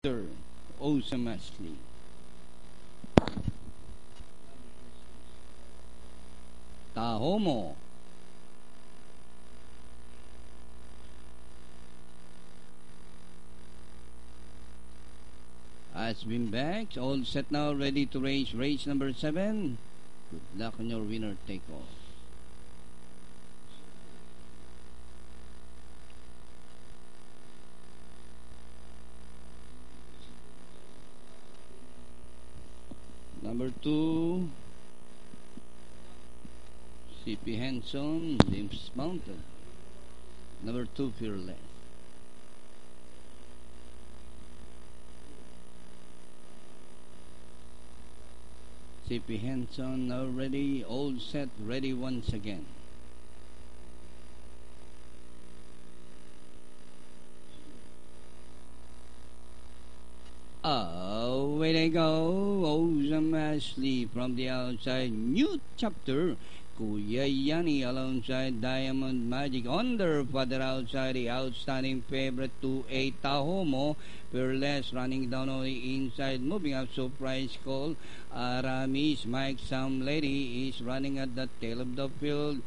Sir Awesome Ashley. Tahomo. Has been back. All set now, ready to race number 7. Good luck on your winner take all. Number 2, CP Henson, Limps Mountain. Number 2, Fearless. CP Henson now ready, all set, ready once again. Away they go, Awesome Ashley from the outside, new chapter. Kuya Yani alongside Diamond Magic on their father outside, the outstanding favorite 2-8 Tahomo. Fearless running down on the inside, moving up surprise call. Aramis Mike Some Lady is running at the tail of the field.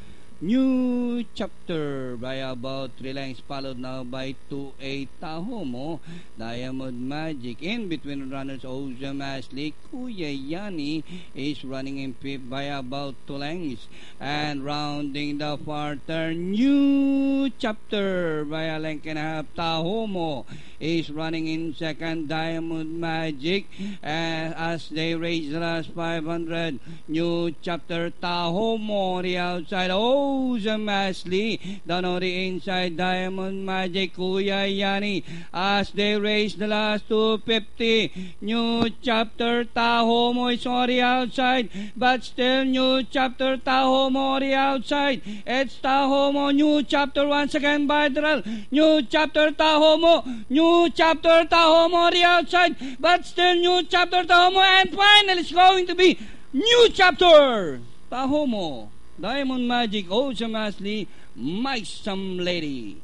New chapter by about 3 lengths, followed now by 2-8 Tahomo. Diamond Magic in between runners. Awesome Ashley. Kuya Yani is running in fifth by about 2 lengths. And rounding the far turn, new chapter by a length and a half. Tahomo is running in second. Diamond Magic as they race the last 500. New chapter. Tahomo on the outside. Awesome Ashley down on the inside. Diamond Magic, Kuya Yani as they race the last 250. New chapter. Tahomo is on the outside, but still new chapter. Tahomo on the outside. It's Tahomo. New chapter once again by Drell. New chapter. Tahomo. New chapter. Tahomo on the outside, but still new chapter. Tahomo, and finally it's going to be new chapter. Tahomo. Diamond Magic, Awesome Ashley, Mike Some Lady.